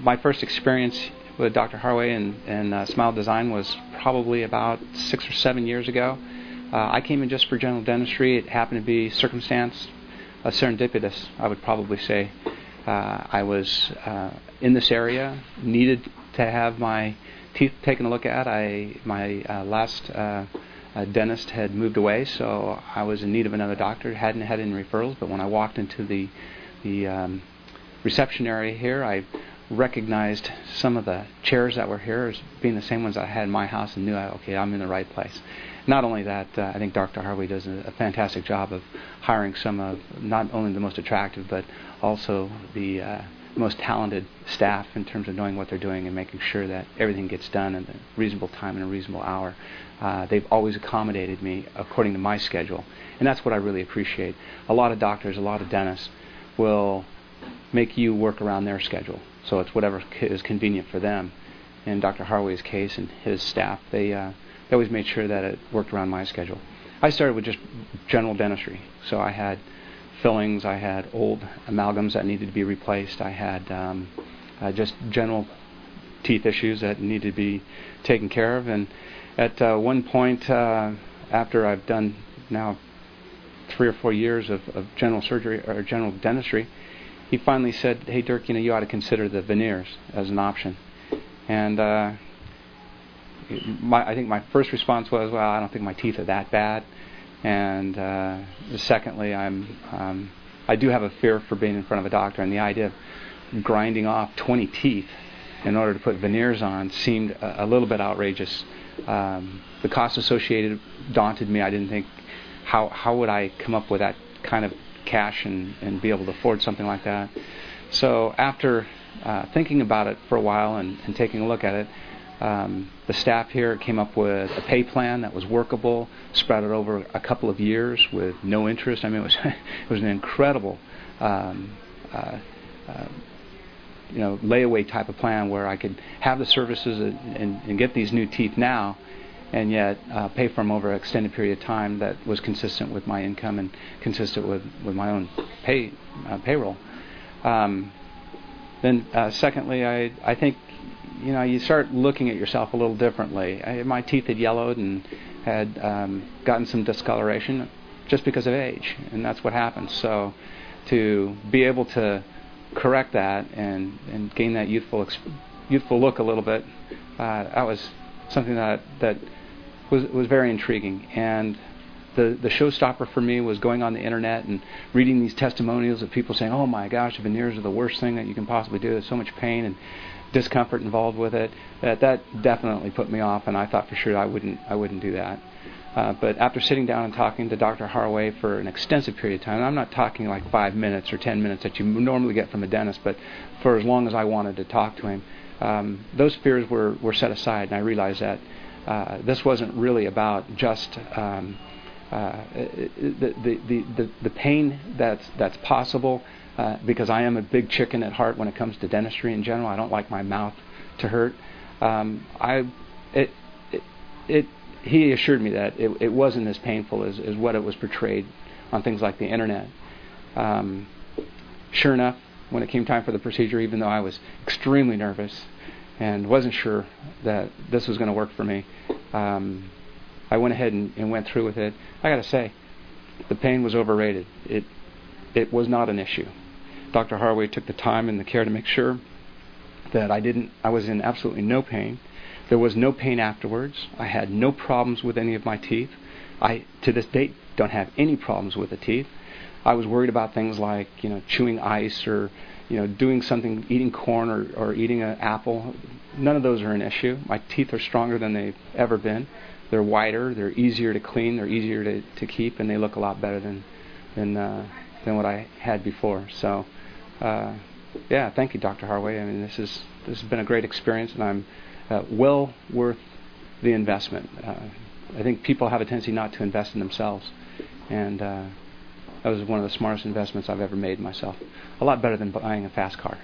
My first experience with Dr. Hawary and Smile Design was probably about 6 or 7 years ago. I came in just for general dentistry. It happened to be circumstance, serendipitous, I would probably say. I was in this area, needed to have my teeth taken a look at. My last dentist had moved away, so I was in need of another doctor. Hadn't had any referrals, but when I walked into the reception area here, I recognized some of the chairs that were here as being the same ones I had in my house, and knew, okay, I'm in the right place. Not only that, I think Dr. Hawary does a fantastic job of hiring some of not only the most attractive, but also the most talented staff in terms of knowing what they're doing and making sure that everything gets done in a reasonable time and a reasonable hour. They've always accommodated me according to my schedule, and that's what I really appreciate. A lot of doctors, a lot of dentists will make you work around their schedule, so it's whatever is convenient for them. In Dr. Hawary's case and his staff, they always made sure that it worked around my schedule. I started with just general dentistry, so I had fillings, I had old amalgams that needed to be replaced, I had just general teeth issues that needed to be taken care of. And at one point, after I've done now 3 or 4 years of general surgery or general dentistry, he finally said, "Hey Dirk, you ought to consider the veneers as an option." And I think my first response was, well, I don't think my teeth are that bad. And secondly, I do have a fear for being in front of a doctor, and the idea of grinding off 20 teeth in order to put veneers on seemed a little bit outrageous. The cost associated daunted me. I didn't think, how would I come up with that kind of cash and be able to afford something like that. So after thinking about it for a while and taking a look at it, the staff here came up with a pay plan that was workable, spread it over a couple of years with no interest. I mean, it was an incredible layaway type of plan where I could have the services and get these new teeth now, and yet pay for them over an extended period of time that was consistent with my income and consistent with my own payroll. Then secondly, I think you start looking at yourself a little differently. My teeth had yellowed and had gotten some discoloration just because of age, and that's what happens. So to be able to correct that and gain that youthful look a little bit, that was something that was very intriguing. And the showstopper for me was going on the internet and reading these testimonials of people saying, "Oh my gosh, veneers are the worst thing that you can possibly do. There's so much pain and discomfort involved with it." That definitely put me off, and I thought for sure I wouldn't do that. But after sitting down and talking to Dr. Hawary for an extensive period of time, and I'm not talking like 5 minutes or 10 minutes that you normally get from a dentist, but for as long as I wanted to talk to him, those fears were set aside, and I realized that this wasn't really about just the pain that's possible, because I am a big chicken at heart when it comes to dentistry in general. I don't like my mouth to hurt. He assured me that it wasn't as painful as what it was portrayed on things like the internet. Sure enough, when it came time for the procedure, even though I was extremely nervous and wasn't sure that this was going to work for me, I went ahead and went through with it. I got to say, the pain was overrated. It was not an issue. Dr. Hawary took the time and the care to make sure that I was in absolutely no pain. There was no pain afterwards. I had no problems with any of my teeth. I, to this date, don't have any problems with the teeth. I was worried about things like, chewing ice or, doing something, eating corn or eating an apple. None of those are an issue. My teeth are stronger than they've ever been. They're whiter. They're easier to clean. They're easier to keep, and they look a lot better than what I had before. So, thank you, Dr. Hawary. I mean, this has been a great experience, and I'm well worth the investment. I think people have a tendency not to invest in themselves, and that was one of the smartest investments I've ever made myself. A lot better than buying a fast car.